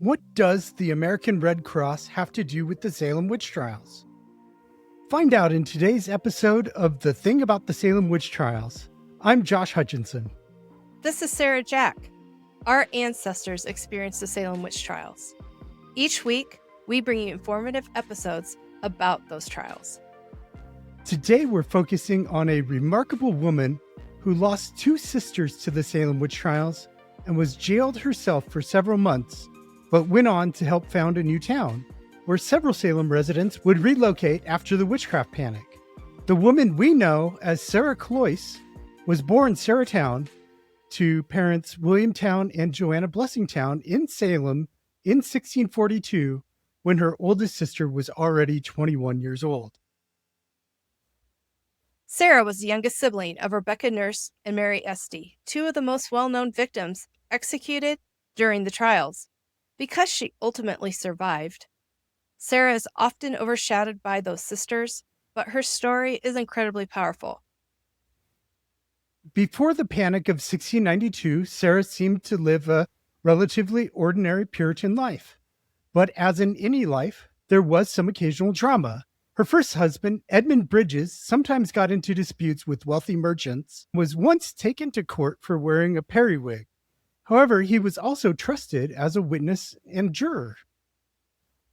What does the American Red Cross have to do with the Salem Witch Trials? Find out in today's episode of The Thing About the Salem Witch Trials. I'm Josh Hutchinson. This is Sarah Jack. Our ancestors experienced the Salem Witch Trials. Each week, we bring you informative episodes about those trials. Today, we're focusing on a remarkable woman who lost two sisters to the Salem Witch Trials and was jailed herself for several months, but went on to help found a new town, where several Salem residents would relocate after the witchcraft panic. The woman we know as Sarah Cloyce was born Sarah Towne to parents William Towne and Joanna Blessing Towne in Salem in 1642, when her oldest sister was already 21 years old. Sarah was the youngest sibling of Rebecca Nurse and Mary Easty, two of the most well-known victims executed during the trials. Because she ultimately survived, Sarah is often overshadowed by those sisters, but her story is incredibly powerful. Before the Panic of 1692, Sarah seemed to live a relatively ordinary Puritan life. But as in any life, there was some occasional drama. Her first husband, Edmund Bridges, sometimes got into disputes with wealthy merchants, was once taken to court for wearing a periwig. However, he was also trusted as a witness and juror.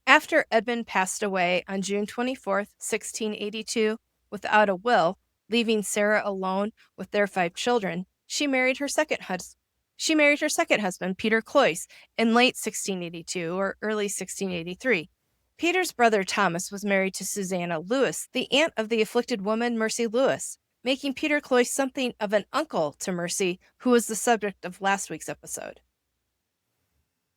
After Edmund passed away on June 24, 1682, without a will, leaving Sarah alone with their 5 children, she married her second husband, Peter Cloyce, in late 1682 or early 1683. Peter's brother Thomas was married to Susanna Lewis, the aunt of the afflicted woman Mercy Lewis, making Peter Cloyce something of an uncle to Mercy, who was the subject of last week's episode.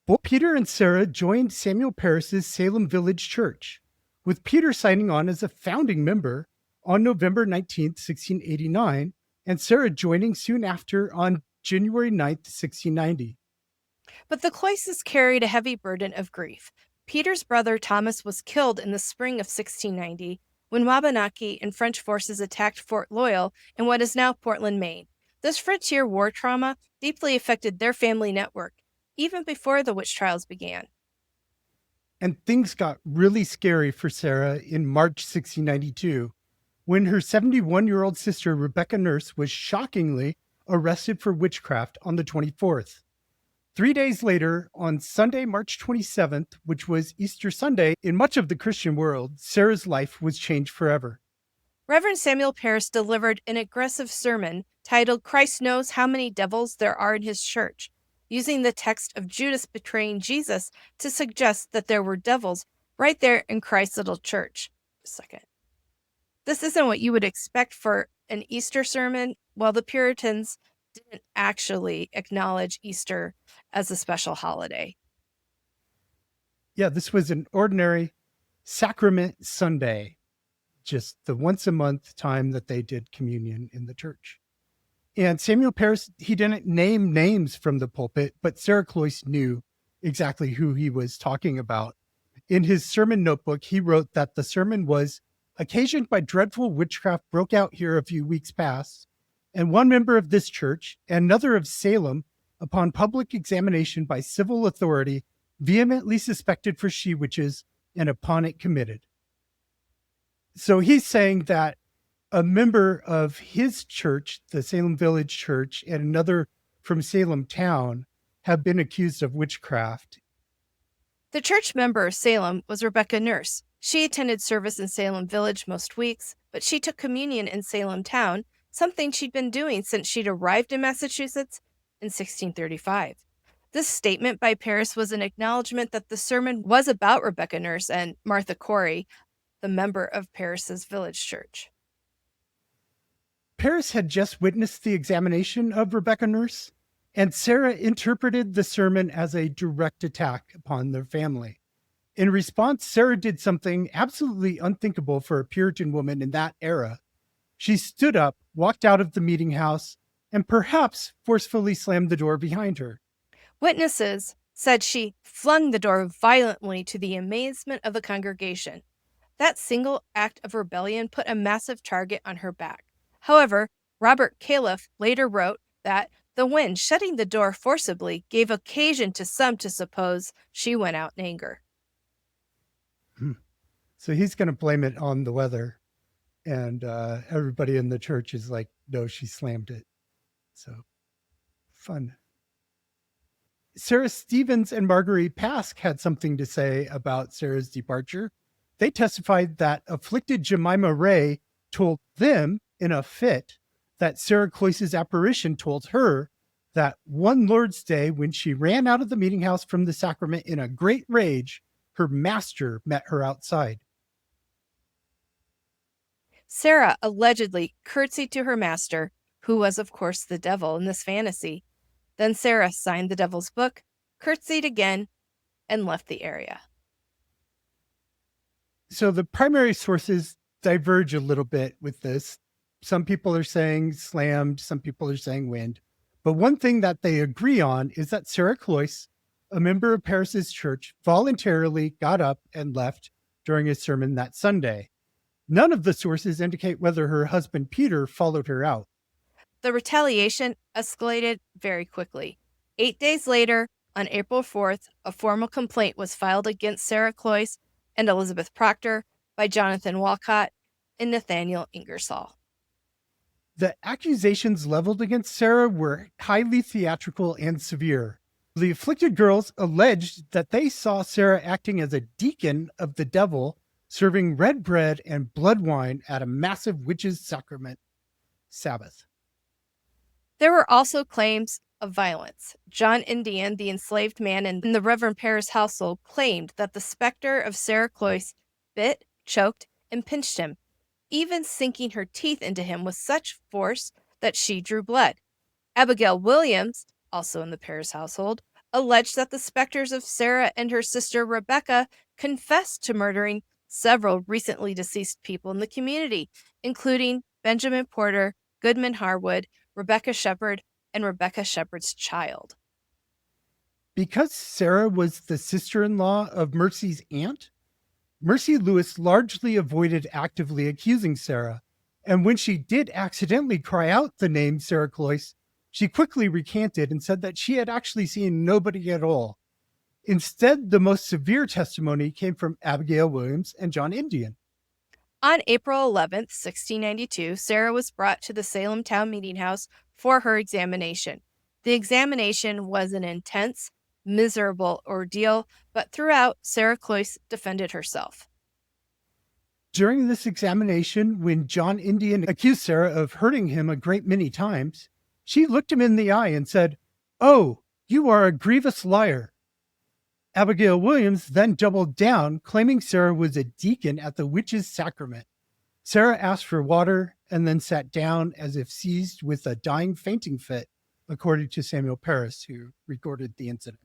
Both Peter and Sarah joined Samuel Parris's Salem Village Church, with Peter signing on as a founding member on November 19, 1689, and Sarah joining soon after on January 9, 1690. But the Cloyces carried a heavy burden of grief. Peter's brother Thomas was killed in the spring of 1690 when Wabanaki and French forces attacked Fort Loyal in what is now Portland, Maine. This frontier war trauma deeply affected their family network, even before the witch trials began. And things got really scary for Sarah in March 1692, when her 71-year-old sister Rebecca Nurse was shockingly arrested for witchcraft on the 24th. 3 days later, on Sunday, March 27th, which was Easter Sunday, in much of the Christian world, Sarah's life was changed forever. Reverend Samuel Parris delivered an aggressive sermon titled "Christ Knows How Many Devils There Are in His Church," using the text of Judas betraying Jesus to suggest that there were devils right there in Christ's little church. This isn't what you would expect for an Easter sermon. Well, the Puritans didn't actually acknowledge Easter as a special holiday. Yeah, this was an ordinary sacrament Sunday, just the once a month time that they did communion in the church. And Samuel Parris, he didn't name names from the pulpit, but Sarah Cloyce knew exactly who he was talking about. In his sermon notebook, he wrote that the sermon was occasioned by dreadful witchcraft broke out here a few weeks past, and one member of this church and another of Salem, upon public examination by civil authority, vehemently suspected for she-witches and upon it committed. So he's saying that a member of his church, the Salem Village Church, and another from Salem Town have been accused of witchcraft. The church member of Salem was Rebecca Nurse. She attended service in Salem Village most weeks, but she took communion in Salem Town, something she'd been doing since she'd arrived in Massachusetts in 1635. This statement by Parris was an acknowledgement that the sermon was about Rebecca Nurse and Martha Corey, the member of Parris's village church. Parris had just witnessed the examination of Rebecca Nurse, and Sarah interpreted the sermon as a direct attack upon their family. In response, Sarah did something absolutely unthinkable for a Puritan woman in that era. She stood up, walked out of the meeting house, and perhaps forcefully slammed the door behind her. Witnesses said she flung the door violently to the amazement of the congregation. That single act of rebellion put a massive target on her back. However, Robert Califf later wrote that The wind shutting the door forcibly gave occasion to some to suppose she went out in anger. So he's going to blame it on the weather. And everybody in the church is like, no, she slammed it. So fun. Sarah Stevens and Marguerite Pask had something to say about Sarah's departure. They testified that afflicted Jemima Ray told them in a fit that Sarah Cloyce's apparition told her that one Lord's Day, when she ran out of the meeting house from the sacrament in a great rage, her master met her outside. Sarah allegedly curtsied to her master, who was, of course, the devil in this fantasy. Then Sarah signed the devil's book, curtsied again, and left the area. So the primary sources diverge a little bit with this. Some people are saying slammed, some people are saying wind. But one thing that they agree on is that Sarah Cloyce, a member of Parris's church, voluntarily got up and left during a sermon that Sunday. None of the sources indicate whether her husband Peter followed her out. The retaliation escalated very quickly. 8 days later, on April 4th, a formal complaint was filed against Sarah Cloyce and Elizabeth Proctor by Jonathan Walcott and Nathaniel Ingersoll. The accusations leveled against Sarah were highly theatrical and severe. The afflicted girls alleged that they saw Sarah acting as a deacon of the devil, serving red bread and blood wine at a massive witches' sacrament Sabbath. There were also claims of violence. John Indian, the enslaved man in the Reverend Parris household, claimed that the specter of Sarah Cloyce bit, choked, and pinched him, even sinking her teeth into him with such force that she drew blood. Abigail Williams, also in the Parris household, alleged that the specters of Sarah and her sister Rebecca confessed to murdering several recently deceased people in the community, including Benjamin Porter, Goodman Harwood, Rebecca Shepherd, and Rebecca Shepherd's child. Because Sarah was the sister-in-law of Mercy's aunt, Mercy Lewis largely avoided actively accusing Sarah, and when she did accidentally cry out the name Sarah Cloyce, she quickly recanted and said that she had actually seen nobody at all. Instead, the most severe testimony came from Abigail Williams and John Indian. On April 11th, 1692, Sarah was brought to the Salem Town meetinghouse for her examination. The examination was an intense, miserable ordeal, but throughout, Sarah Cloyce defended herself. During this examination, when John Indian accused Sarah of hurting him a great many times, she looked him in the eye and said, "Oh, you are a grievous liar." Abigail Williams then doubled down, claiming Sarah was a deacon at the witches' sacrament. Sarah asked for water and then sat down as if seized with a dying fainting fit, according to Samuel Parris, who recorded the incident.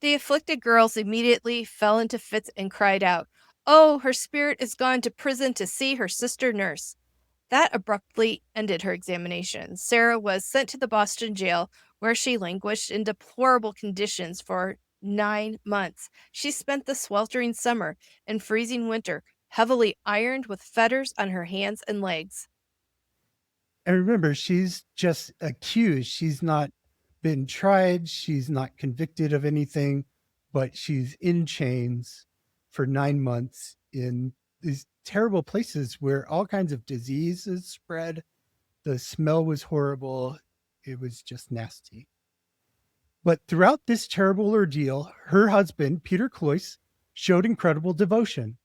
The afflicted girls immediately fell into fits and cried out, "Oh, her spirit is gone to prison to see her sister nurse." That abruptly ended her examination. Sarah was sent to the Boston jail, where she languished in deplorable conditions for 9 months. She spent the sweltering summer and freezing winter heavily ironed with fetters on her hands and legs. And remember, she's just accused. She's not been tried. She's not convicted of anything, but she's in chains for 9 months in these terrible places where all kinds of diseases spread. The smell was horrible. It was just nasty. But throughout this terrible ordeal, her husband, Peter Cloyce, showed incredible devotion.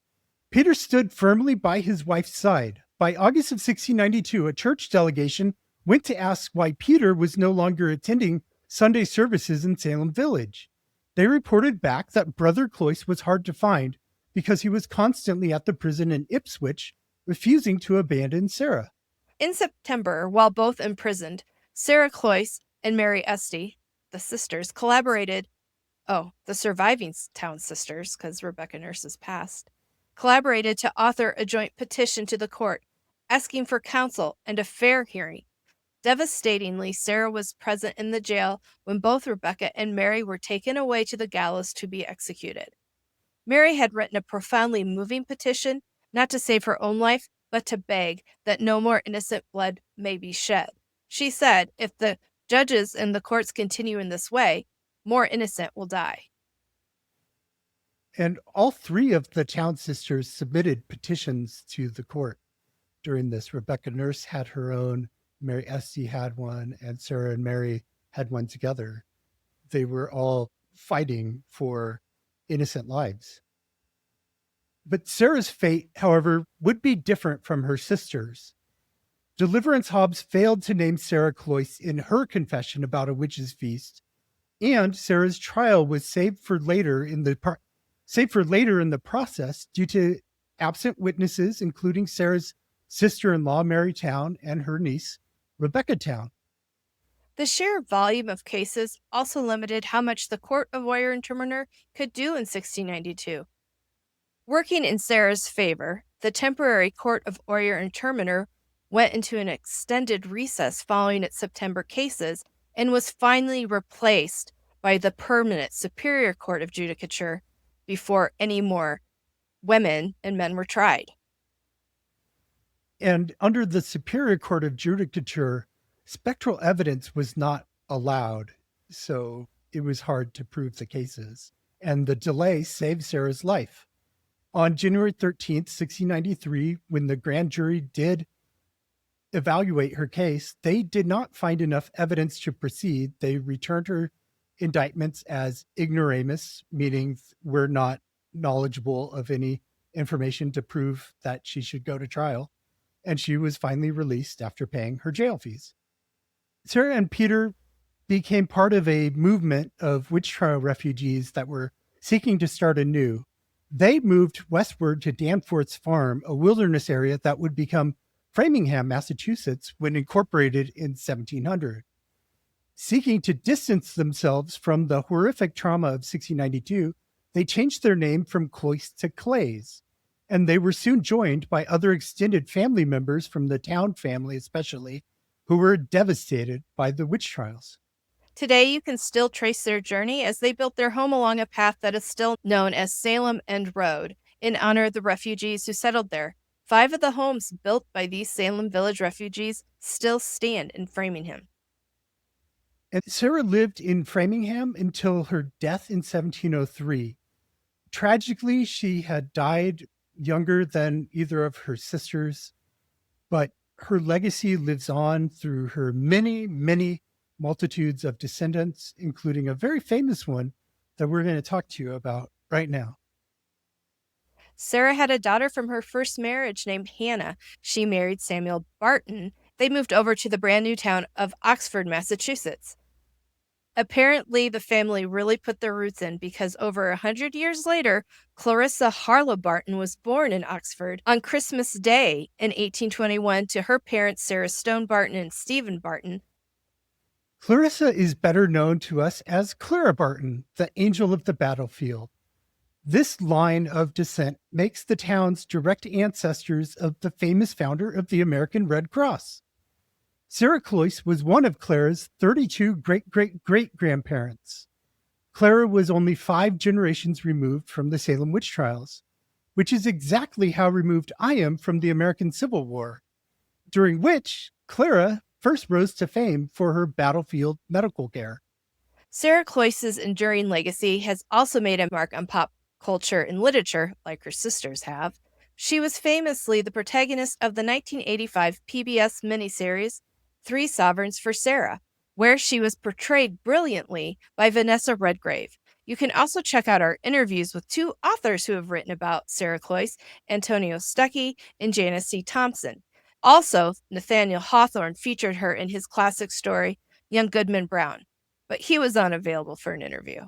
Peter stood firmly by his wife's side. By August of 1692, a church delegation went to ask why Peter was no longer attending Sunday services in Salem Village. They reported back that Brother Cloyce was hard to find because he was constantly at the prison in Ipswich, refusing to abandon Sarah. In September, while both imprisoned, Sarah Cloyce and Mary Easty, the sisters, collaborated. The surviving Towne sisters, because Rebecca Nurse's passed, collaborated to author a joint petition to the court, asking for counsel and a fair hearing. Devastatingly, Sarah was present in the jail when both Rebecca and Mary were taken away to the gallows to be executed. Mary had written a profoundly moving petition, not to save her own life, but to beg that no more innocent blood may be shed. She said, if the judges and the courts continue in this way, more innocent will die. And all three of the Town sisters submitted petitions to the court during this. Rebecca Nurse had her own, Mary Easty had one, and Sarah and Mary had one together. They were all fighting for innocent lives. But Sarah's fate, however, would be different from her sisters. Deliverance Hobbs failed to name Sarah Cloyce in her confession about a witch's feast, and Sarah's trial was saved for later in the process due to absent witnesses, including Sarah's sister-in-law, Mary Towne, and her niece, Rebecca Towne. The sheer volume of cases also limited how much the Court of Oyer and Terminer could do in 1692. Working in Sarah's favor, the temporary Court of Oyer and Terminer went into an extended recess following its September cases and was finally replaced by the permanent Superior Court of Judicature before any more women and men were tried. And under the Superior Court of Judicature, spectral evidence was not allowed, so it was hard to prove the cases. And the delay saved Sarah's life. On January 13th, 1693, when the grand jury did evaluate her case, they did not find enough evidence to proceed. They returned her indictments as ignoramus, meaning we're not knowledgeable of any information to prove that she should go to trial. And she was finally released after paying her jail fees. Sarah and Peter became part of a movement of witch trial refugees that were seeking to start anew. They moved westward to Danforth's Farm, a wilderness area that would become Framingham, Massachusetts, when incorporated in 1700. Seeking to distance themselves from the horrific trauma of 1692, they changed their name from Cloyce to Clays, and they were soon joined by other extended family members from the Towne family especially, who were devastated by the witch trials. Today, you can still trace their journey as they built their home along a path that is still known as Salem End Road in honor of the refugees who settled there. 5 of the homes built by these Salem Village refugees still stand in Framingham. And Sarah lived in Framingham until her death in 1703. Tragically, she had died younger than either of her sisters, but her legacy lives on through her many, many multitudes of descendants, including a very famous one that we're going to talk to you about right now. Sarah had a daughter from her first marriage named Hannah. She married Samuel Barton. They moved over to the brand new town of Oxford, Massachusetts. Apparently, the family really put their roots in because over 100 years later, Clarissa Harlow Barton was born in Oxford on Christmas Day in 1821 to her parents Sarah Stone Barton and Stephen Barton. Clarissa is better known to us as Clara Barton, the angel of the battlefield. This line of descent makes the Townes direct ancestors of the famous founder of the American Red Cross. Sarah Cloyce was one of Clara's 32 great-great-great-grandparents. Clara was only 5 generations removed from the Salem Witch Trials, which is exactly how removed I am from the American Civil War, during which Clara first rose to fame for her battlefield medical care. Sarah Cloyce's enduring legacy has also made a mark on pop culture and literature, like her sisters have. She was famously the protagonist of the 1985 PBS miniseries 3 Sovereigns for Sarah, where she was portrayed brilliantly by Vanessa Redgrave. You can also check out our interviews with 2 authors who have written about Sarah Cloyce, Antonio Stuckey and Janice C. Thompson. Also, Nathaniel Hawthorne featured her in his classic story, Young Goodman Brown, but he was unavailable for an interview.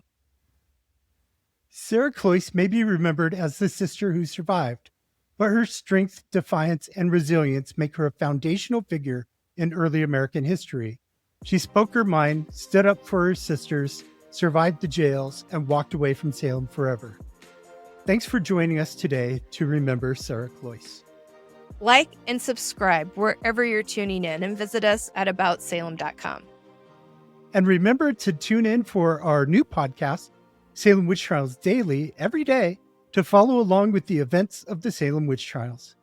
Sarah Cloyce may be remembered as the sister who survived, but her strength, defiance, and resilience make her a foundational figure in early American history. She spoke her mind, stood up for her sisters, survived the jails, and walked away from Salem forever. Thanks for joining us today to remember Sarah Cloyce. Like and subscribe wherever you're tuning in and visit us at aboutsalem.com. And remember to tune in for our new podcast, Salem Witch Trials Daily, every day to follow along with the events of the Salem Witch Trials.